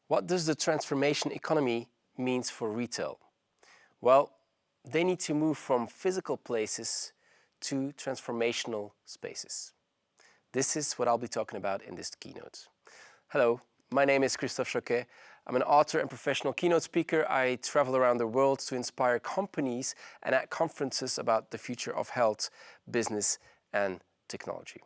What does the transformation economy means for retail? Well, they need to move from physical places to transformational spaces. This is what I'll be talking about in this keynote. Hello, my name is Christophe. I'm an author and professional keynote speaker. I travel around the world to inspire companies and at conferences about the future of health, business, and technology.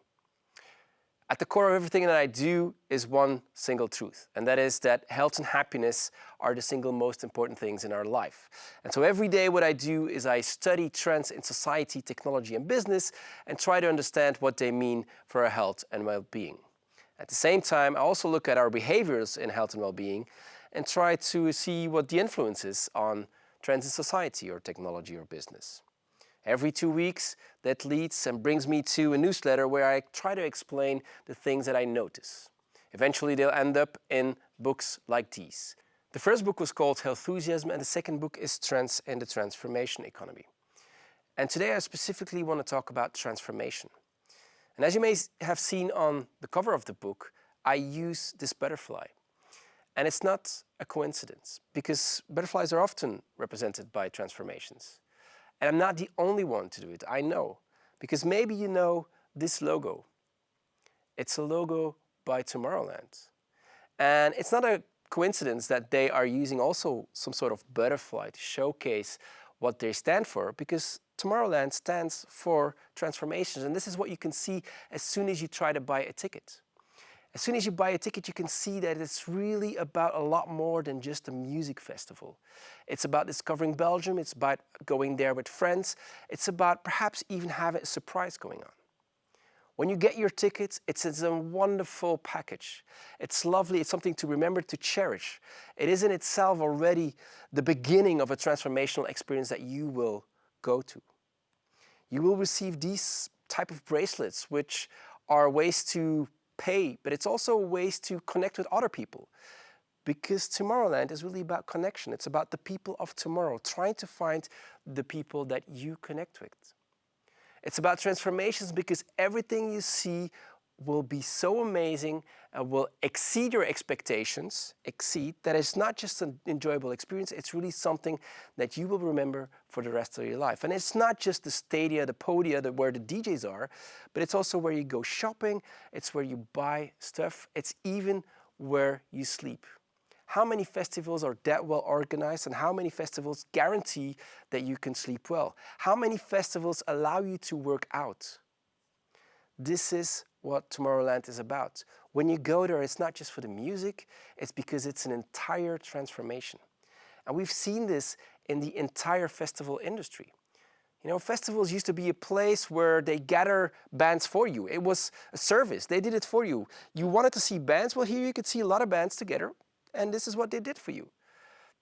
At the core of everything that I do is one single truth, and that is that health and happiness are the single most important things in our life. And so every day what I do is I study trends in society, technology, and business and try to understand what they mean for our health and well-being. At the same time, I also look at our behaviors in health and well-being and try to see what the influence is on trends in society or technology or business. Every 2 weeks, that leads and brings me to a newsletter where I try to explain the things that I notice. Eventually, they'll end up in books like these. The first book was called Healthusiasm, and the second book is Trends in the Transformation Economy. And today I specifically want to talk about transformation. And as you may have seen on the cover of the book, I use this butterfly. And it's not a coincidence, because butterflies are often represented by transformations. And I'm not the only one to do it, I know, because maybe you know this logo. It's a logo by Tomorrowland. And it's not a coincidence that they are using also some sort of butterfly to showcase what they stand for, because Tomorrowland stands for transformations. And this is what you can see as soon as you try to buy a ticket. As soon as you buy a ticket, you can see that it's really about a lot more than just a music festival. It's about discovering Belgium, it's about going there with friends, it's about perhaps even having a surprise going on. When you get your tickets, it's a wonderful package. It's lovely, it's something to remember, to cherish. It is in itself already the beginning of a transformational experience that you will go to. You will receive these type of bracelets, which are ways to pay, but it's also ways to connect with other people. Because Tomorrowland is really about connection. It's about the people of tomorrow, trying to find the people that you connect with. It's about transformations because everything you see will be so amazing and will exceed your expectations, that it's not just an enjoyable experience, it's really something that you will remember for the rest of your life. And it's not just the stadia, the podia, where the DJs are, but it's also where you go shopping, it's where you buy stuff, it's even where you sleep. How many festivals are that well organized, and how many festivals guarantee that you can sleep well? How many festivals allow you to work out? This is what Tomorrowland is about. When you go there, it's not just for the music, it's because it's an entire transformation. And we've seen this in the entire festival industry. You know, festivals used to be a place where they gather bands for you. It was a service, they did it for you. You wanted to see bands, well, here you could see a lot of bands together, and this is what they did for you.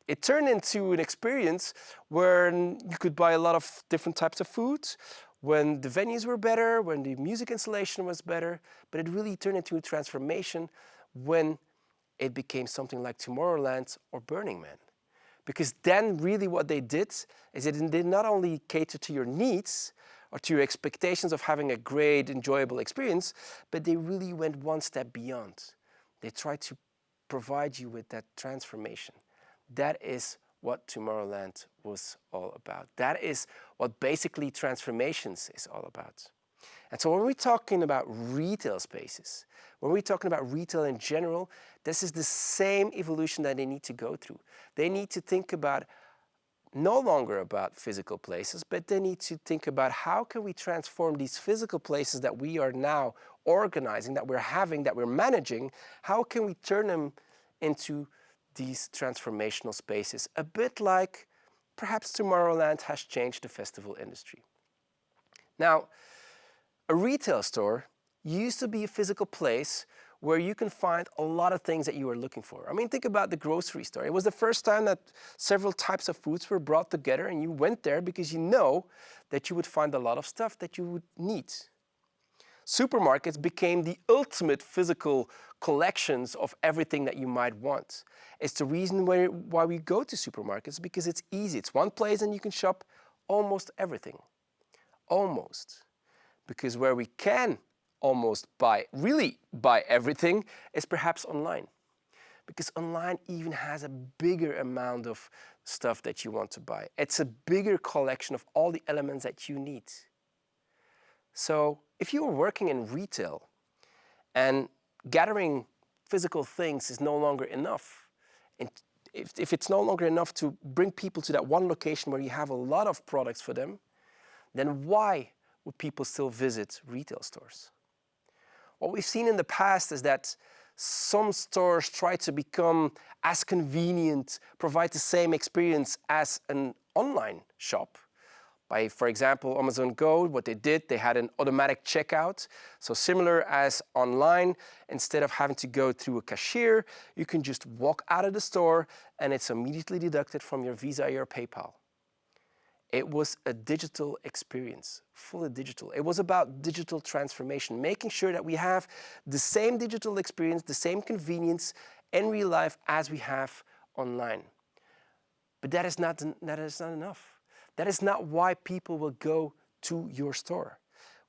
It turned into an experience where you could buy a lot of different types of foods, when the venues were better, when the music installation was better, but it really turned into a transformation when it became something like Tomorrowland or Burning Man. Because then really what they did is they did not only cater to your needs or to your expectations of having a great, enjoyable experience, but they really went one step beyond. They tried to provide you with that transformation. That is what Tomorrowland was all about. That is what basically transformations is all about. And so when we're talking about retail spaces, when we're talking about retail in general, this is the same evolution that they need to go through. They need to think about no longer about physical places, but they need to think about how can we transform these physical places that we are now organizing, that we're having, that we're managing, how can we turn them into these transformational spaces, a bit like perhaps Tomorrowland has changed the festival industry. Now, a retail store used to be a physical place where you can find a lot of things that you are looking for. I mean, think about the grocery store. It was the first time that several types of foods were brought together, and you went there because you know that you would find a lot of stuff that you would need. Supermarkets became the ultimate physical collections of everything that you might want. It's the reason why we go to supermarkets, because it's easy. It's one place and you can shop almost everything. Almost. Because where we can almost really buy everything is perhaps online. because online even has a bigger amount of stuff that you want to buy. It's a bigger collection of all the elements that you need. So if you are working in retail and gathering physical things is no longer enough, and if it's no longer enough to bring people to that one location where you have a lot of products for them, then why would people still visit retail stores? What we've seen in the past is that some stores try to become as convenient, provide the same experience as an online shop. By, for example, Amazon Go, what they did, they had an automatic checkout. So similar as online, instead of having to go through a cashier, you can just walk out of the store and it's immediately deducted from your Visa or your PayPal. It was a digital experience, fully digital. It was about digital transformation, making sure that we have the same digital experience, the same convenience in real life as we have online. But that is not enough. That is not why people will go to your store.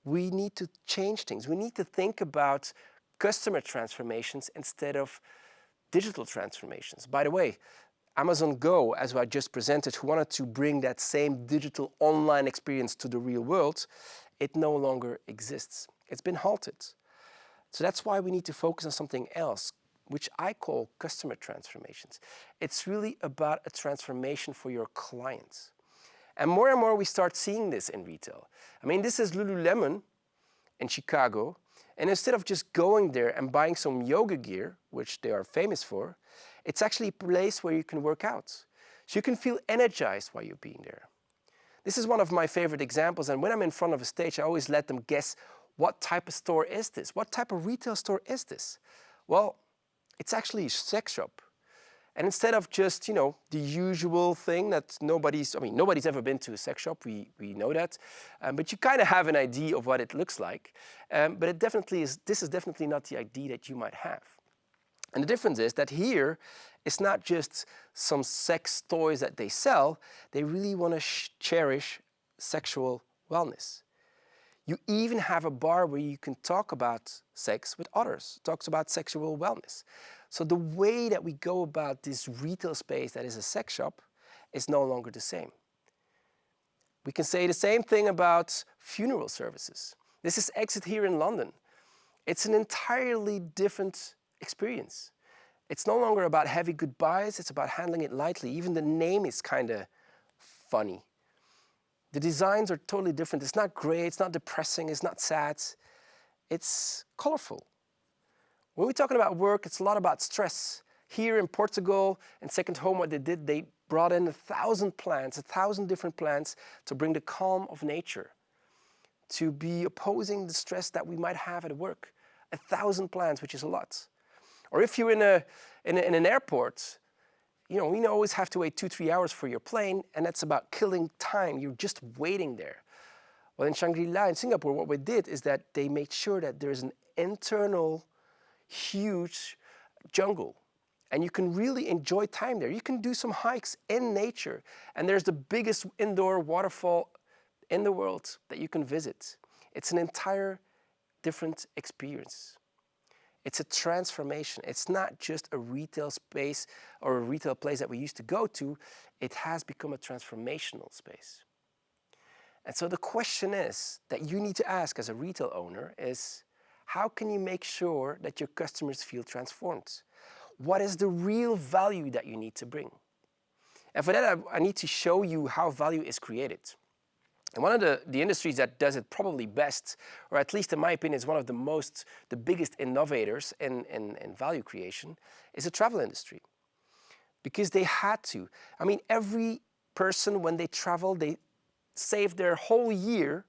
We need to change things. We need to think about customer transformations instead of digital transformations. By the way, Amazon Go, as I just presented, who wanted to bring that same digital online experience to the real world, it no longer exists. It's been halted. So that's why we need to focus on something else, which I call customer transformations. It's really about a transformation for your clients. And more we start seeing this in retail. I mean, this is Lululemon in Chicago. And instead of just going there and buying some yoga gear, which they are famous for, it's actually a place where you can work out. So you can feel energized while you're being there. This is one of my favorite examples. And when I'm in front of a stage, I always let them guess, what type of store is this? What type of retail store is this? Well, it's actually a sex shop. And instead of just, the usual thing that nobody's ever been to a sex shop, we know that. But you kind of have an idea of what it looks like. But this is definitely not the idea that you might have. And the difference is that here, it's not just some sex toys that they sell. They really want to cherish sexual wellness. You even have a bar where you can talk about sex with others, talks about sexual wellness. So the way that we go about this retail space that is a sex shop is no longer the same. We can say the same thing about funeral services. This is Exit here in London. It's an entirely different experience. It's no longer about heavy goodbyes, it's about handling it lightly. Even the name is kind of funny. The designs are totally different. It's not gray, it's not depressing, it's not sad. It's colorful. When we're talking about work, it's a lot about stress. Here in Portugal, in Second Home, what they did, they brought in 1,000 plants, 1,000 different plants to bring the calm of nature, to be opposing the stress that we might have at work. 1,000 plants, which is a lot. Or if you're in an airport, we always have to wait 2-3 hours for your plane, and that's about killing time. You're just waiting there. Well, in Shangri-La in Singapore, what we did is that they made sure that there's an internal, huge jungle, and you can really enjoy time there. You can do some hikes in nature, and there's the biggest indoor waterfall in the world that you can visit. It's an entire different experience. It's a transformation. It's not just a retail space or a retail place that we used to go to. It has become a transformational space. And so the question is that you need to ask as a retail owner is, how can you make sure that your customers feel transformed? What is the real value that you need to bring? And for that, I need to show you how value is created. And one of the industries that does it probably best, or at least in my opinion is one of the biggest innovators in value creation, is the travel industry. Because they had to. I mean, every person, when they travel, they save their whole year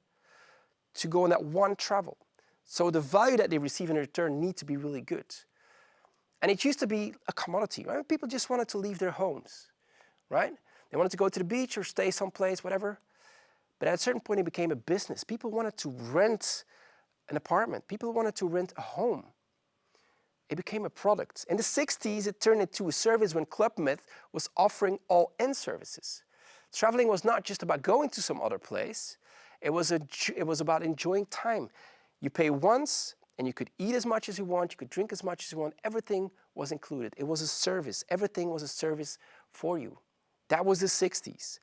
to go on that one travel. So the value that they receive in return needs to be really good. And it used to be a commodity, right? People just wanted to leave their homes, right? They wanted to go to the beach or stay someplace, whatever. But at a certain point, it became a business. People wanted to rent an apartment. People wanted to rent a home. It became a product. In the 60s, it turned into a service when Club Med was offering all-in services. Traveling was not just about going to some other place. It was about enjoying time. You pay once, and you could eat as much as you want, you could drink as much as you want, everything was included. It was a service. Everything was a service for you. That was the 60s.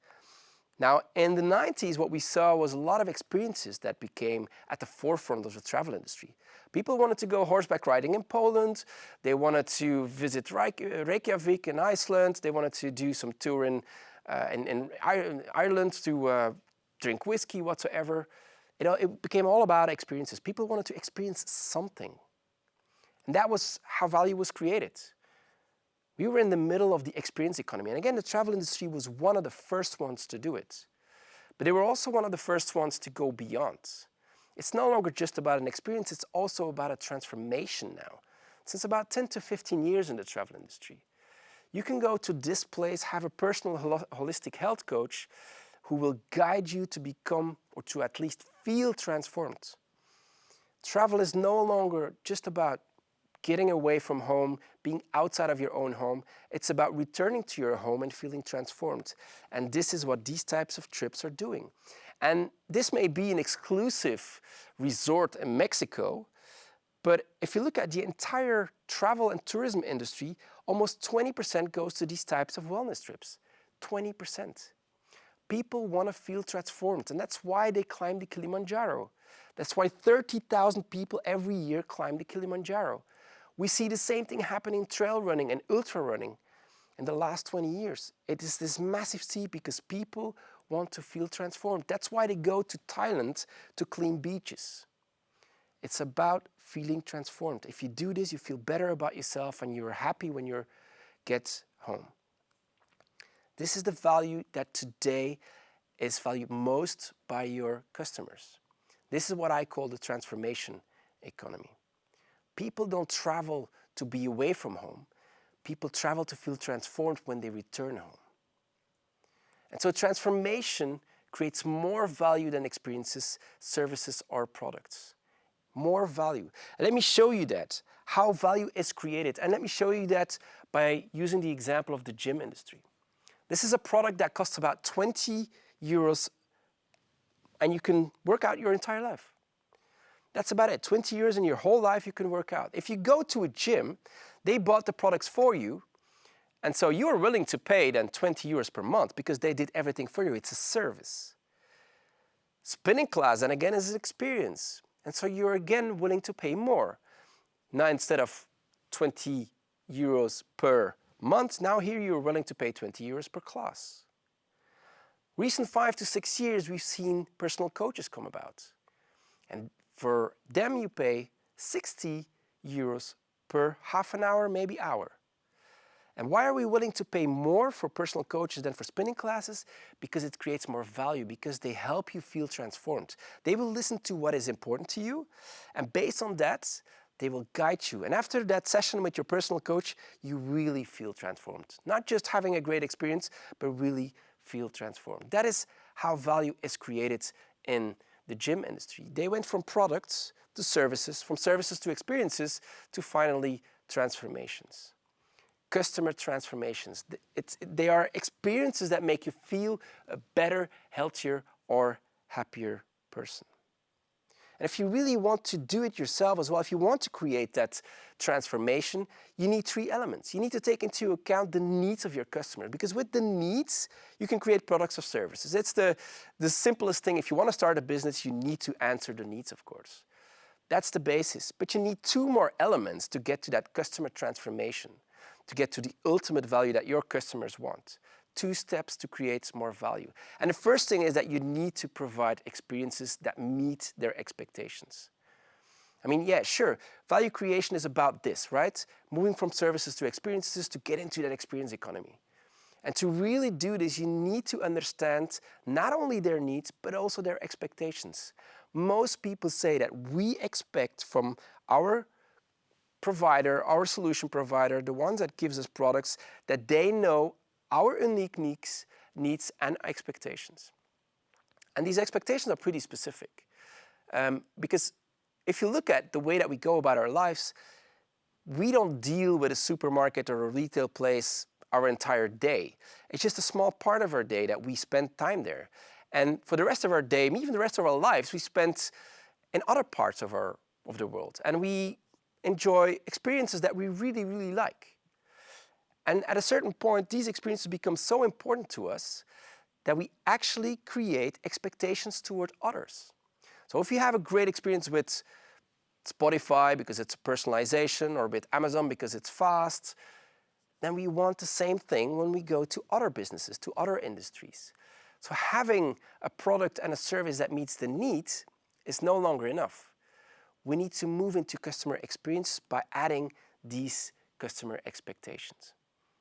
Now, in the 90s, what we saw was a lot of experiences that became at the forefront of the travel industry. People wanted to go horseback riding in Poland. They wanted to visit Reykjavik in Iceland. They wanted to do some tour in Ireland to drink whiskey, whatsoever. It became all about experiences. People wanted to experience something. And that was how value was created. We were in the middle of the experience economy. And again, the travel industry was one of the first ones to do it. But they were also one of the first ones to go beyond. It's no longer just about an experience, it's also about a transformation now. Since about 10 to 15 years in the travel industry. You can go to this place, have a personal holistic health coach who will guide you to become, or to at least feel transformed. Travel is no longer just about getting away from home, being outside of your own home. It's about returning to your home and feeling transformed. And this is what these types of trips are doing. And this may be an exclusive resort in Mexico, but if you look at the entire travel and tourism industry, almost 20% goes to these types of wellness trips. 20%. People want to feel transformed, and that's why they climb the Kilimanjaro. That's why 30,000 people every year climb the Kilimanjaro. We see the same thing happening in trail running and ultra running in the last 20 years. It is this massive sea because people want to feel transformed. That's why they go to Thailand to clean beaches. It's about feeling transformed. If you do this, you feel better about yourself and you're happy when you get home. This is the value that today is valued most by your customers. This is what I call the transformation economy. People don't travel to be away from home. People travel to feel transformed when they return home. And so transformation creates more value than experiences, services, or products. More value. And let me show you that, how value is created. And let me show you that by using the example of the gym industry. This is a product that costs about 20 euros and you can work out your entire life. That's about it. 20 years in your whole life you can work out. If you go to a gym, they bought the products for you, and so you are willing to pay then 20 euros per month because they did everything for you. It's a service. Spinning class, and again, is an experience. And so you're again willing to pay more. Now instead of 20 euros per month, now here you're willing to pay 20 euros per class. Recent 5 to 6 years, we've seen personal coaches come about. And for them, you pay 60 euros per half an hour, maybe hour. And why are we willing to pay more for personal coaches than for spinning classes? Because it creates more value, because they help you feel transformed. They will listen to what is important to you, and based on that, they will guide you. And after that session with your personal coach, you really feel transformed. Not just having a great experience, but really feel transformed. That is how value is created in the gym industry. They went from products to services, from services to experiences, to finally transformations. Customer transformations. They are experiences that make you feel a better, healthier, or happier person. And if you really want to do it yourself as well, if you want to create that transformation, you need 3 elements. You need to take into account the needs of your customer, because with the needs, you can create products or services. It's the simplest thing. If you want to start a business, you need to answer the needs, of course. That's the basis. But you need 2 more elements to get to that customer transformation, to get to the ultimate value that your customers want. 2 steps to create more value. And the first thing is that you need to provide experiences that meet their expectations. I mean, yeah, sure, value creation is about this, right? Moving from services to experiences to get into that experience economy. And to really do this, you need to understand not only their needs, but also their expectations. Most people say that we expect from our provider, our solution provider, the ones that gives us products, that they know our unique needs and expectations. And these expectations are pretty specific. Because if you look at the way that we go about our lives, we don't deal with a supermarket or a retail place our entire day. It's just a small part of our day that we spend time there. And for the rest of our day, even the rest of our lives, we spend in other parts of our of the world, and we enjoy experiences that we really, really like. And at a certain point, these experiences become so important to us that we actually create expectations toward others. So if you have a great experience with Spotify because it's personalization, or with Amazon because it's fast, then we want the same thing when we go to other businesses, to other industries. So having a product and a service that meets the need is no longer enough. We need to move into customer experience by adding these customer expectations.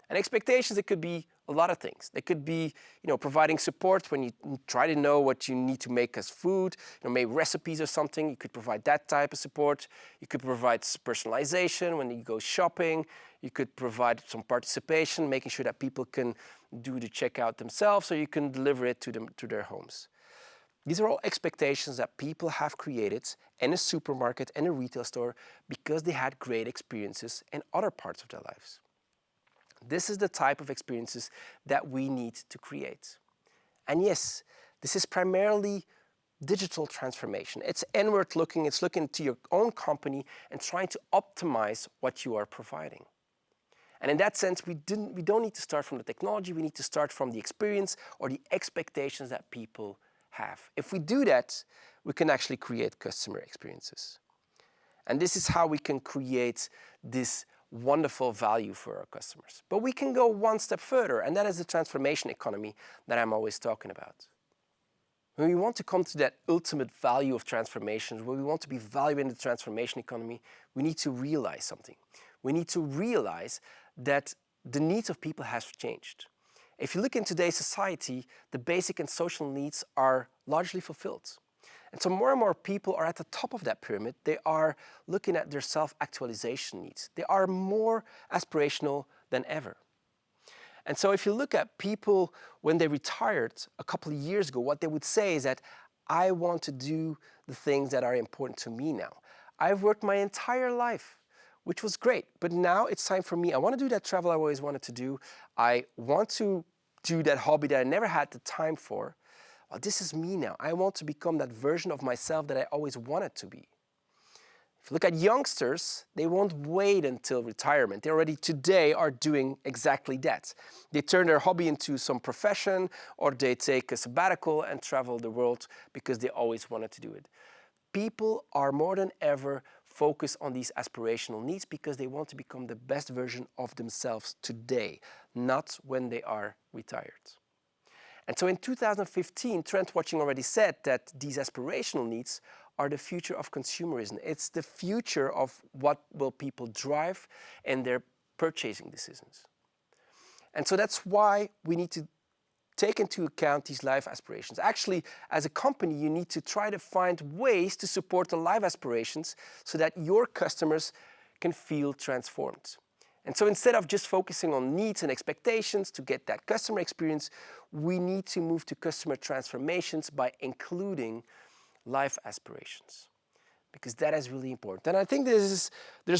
And expectations, it could be a lot of things. They could be, providing support when you try to know what you need to make as food, maybe recipes or something. You could provide that type of support. You could provide personalization when you go shopping. You could provide some participation, making sure that people can do the checkout themselves, or you can deliver it to them to their homes. These are all expectations that people have created in a supermarket and a retail store because they had great experiences in other parts of their lives. This is the type of experiences that we need to create. And yes, this is primarily digital transformation. It's inward looking, it's looking to your own company and trying to optimize what you are providing. And in that sense, we don't need to start from the technology, we need to start from the experience or the expectations that people have. If we do that, we can actually create customer experiences. And this is how we can create this wonderful value for our customers. But we can go one step further, and that is the transformation economy that I'm always talking about. When we want to come to that ultimate value of transformation, when we want to be valuable in the transformation economy, we need to realize something. We need to realize that the needs of people have changed. If you look in today's society, the basic and social needs are largely fulfilled. And so more and more people are at the top of that pyramid. They are looking at their self-actualization needs. They are more aspirational than ever. And so if you look at people when they retired a couple of years ago, what they would say is that I want to do the things that are important to me now. I've worked my entire life, which was great, but now it's time for me. I want to do that travel I always wanted to do. I want to do that hobby that I never had the time for. Well, this is me now. I want to become that version of myself that I always wanted to be. If you look at youngsters, they won't wait until retirement. They already today are doing exactly that. They turn their hobby into some profession, or they take a sabbatical and travel the world because they always wanted to do it. People are more than ever focused on these aspirational needs because they want to become the best version of themselves today, not when they are retired. And so in 2015, Trend Watching already said that these aspirational needs are the future of consumerism. It's the future of what will people drive in their purchasing decisions. And so that's why we need to take into account these life aspirations. Actually, as a company, you need to try to find ways to support the life aspirations so that your customers can feel transformed. And so instead of just focusing on needs and expectations to get that customer experience, we need to move to customer transformations by including life aspirations, because that is really important. And I think there's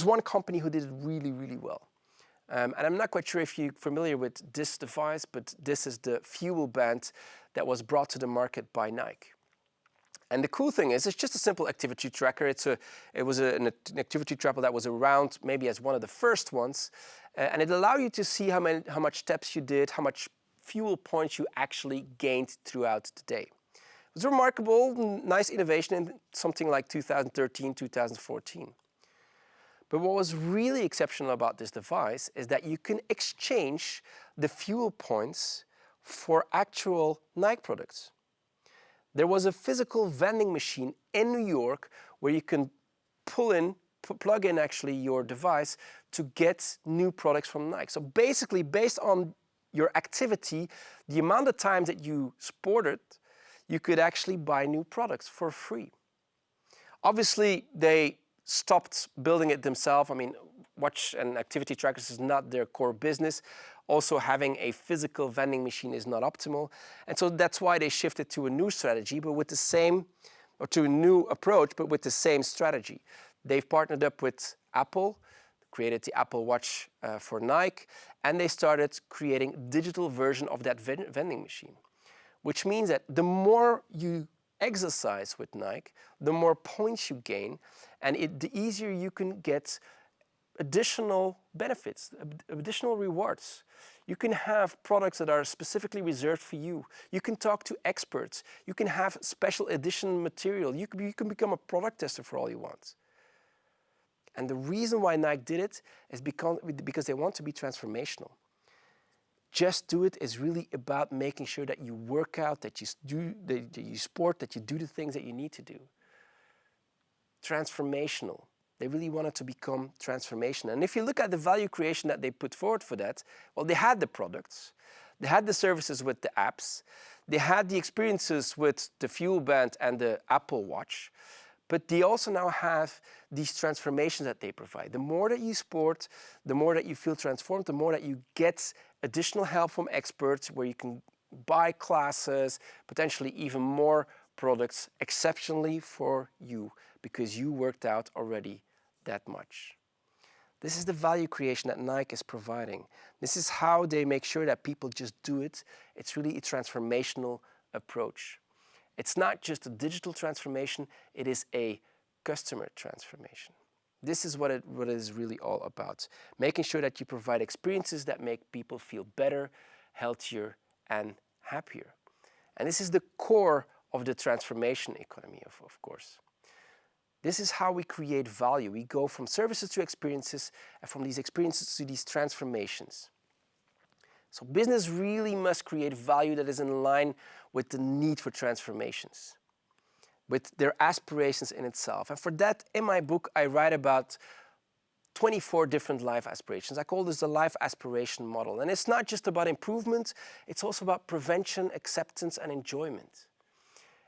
one company who did it really, really well. And I'm not quite sure if you're familiar with this device, but this is the fuel band that was brought to the market by Nike. And the cool thing is, it's just a simple activity tracker. It was an activity tracker that was around maybe as one of the first ones. And it allowed you to see how much steps you did, how much fuel points you actually gained throughout the day. It was a remarkable, nice innovation in something like 2013, 2014. But what was really exceptional about this device is that you can exchange the fuel points for actual Nike products. There was a physical vending machine in New York where you can plug in actually your device to get new products from Nike. So basically, based on your activity, the amount of times that you sported, you could actually buy new products for free. Obviously, they stopped building it themselves. I mean, watch and activity trackers is not their core business. Also, having a physical vending machine is not optimal. And so that's why they shifted to a new strategy, but with the same, or to a new approach, but with the same strategy. They've partnered up with Apple, created the Apple Watch for Nike, and they started creating a digital version of that vending machine, which means that the more you exercise with Nike, the more points you gain, and the easier you can get additional benefits, additional rewards. You can have products that are specifically reserved for you. You can talk to experts. You can have special edition material. You can become a product tester for all you want. And the reason why Nike did it is because they want to be transformational. Just Do It is really about making sure that you work out, that you sport, that you do the things that you need to do. Transformational. They really wanted to become transformational. And if you look at the value creation that they put forward for that, well, they had the products, they had the services with the apps, they had the experiences with the Fuel Band and the Apple Watch, but they also now have these transformations that they provide. The more that you sport, the more that you feel transformed, the more that you get additional help from experts where you can buy classes, potentially even more products exceptionally for you because you worked out already that much. This is the value creation that Nike is providing. This is how they make sure that people just do it. It's really a transformational approach. It's not just a digital transformation, it is a customer transformation. This is what it is really all about. Making sure that you provide experiences that make people feel better, healthier, and happier. And this is the core of the transformation economy, of course. This is how we create value. We go from services to experiences, and from these experiences to these transformations. So business really must create value that is in line with the need for transformations, with their aspirations in itself. And for that, in my book, I write about 24 different life aspirations. I call this the life aspiration model. And it's not just about improvement, it's also about prevention, acceptance, and enjoyment.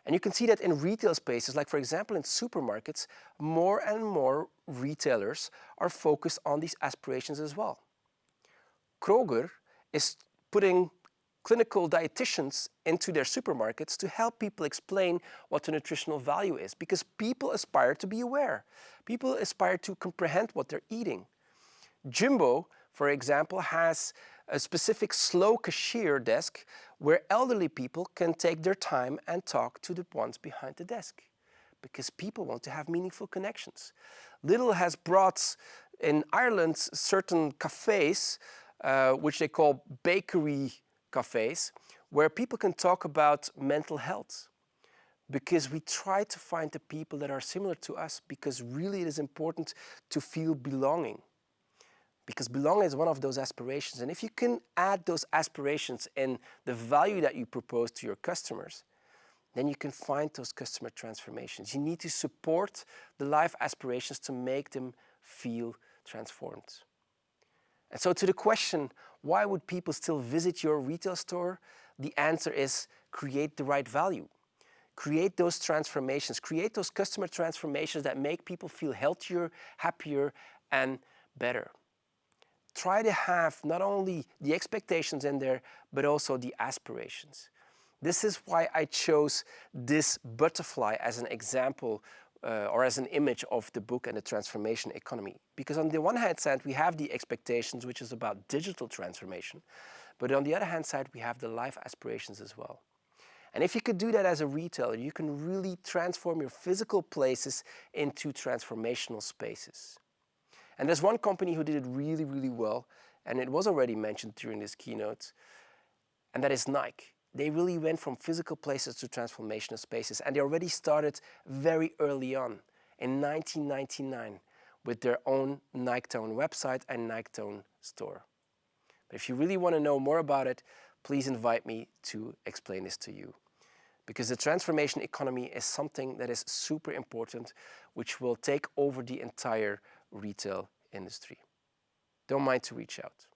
And you can see that in retail spaces, like for example in supermarkets, more and more retailers are focused on these aspirations as well. Kroger is putting clinical dietitians into their supermarkets to help people explain what the nutritional value is, because people aspire to be aware. People aspire to comprehend what they're eating. Jumbo, for example, has a specific slow cashier desk where elderly people can take their time and talk to the ones behind the desk, because people want to have meaningful connections. Lidl has brought in Ireland certain cafes, which they call bakery cafes, where people can talk about mental health, because we try to find the people that are similar to us, because really it is important to feel belonging. Because belonging is one of those aspirations. And if you can add those aspirations in the value that you propose to your customers, then you can find those customer transformations. You need to support the life aspirations to make them feel transformed. And so to the question, why would people still visit your retail store? The answer is create the right value. Create those transformations. Create those customer transformations that make people feel healthier, happier, and better. Try to have not only the expectations in there, but also the aspirations. This is why I chose this butterfly as an example or as an image of the book and the transformation economy. Because on the one hand side, we have the expectations, which is about digital transformation. But on the other hand side, we have the life aspirations as well. And if you could do that as a retailer, you can really transform your physical places into transformational spaces. And there's one company who did it really, really well, and it was already mentioned during this keynote, and that is Nike. They really went from physical places to transformational spaces, and they already started very early on, in 1999, with their own Niketown website and Niketown store. But if you really want to know more about it, please invite me to explain this to you. Because the transformation economy is something that is super important, which will take over the entire retail industry. Don't mind to reach out.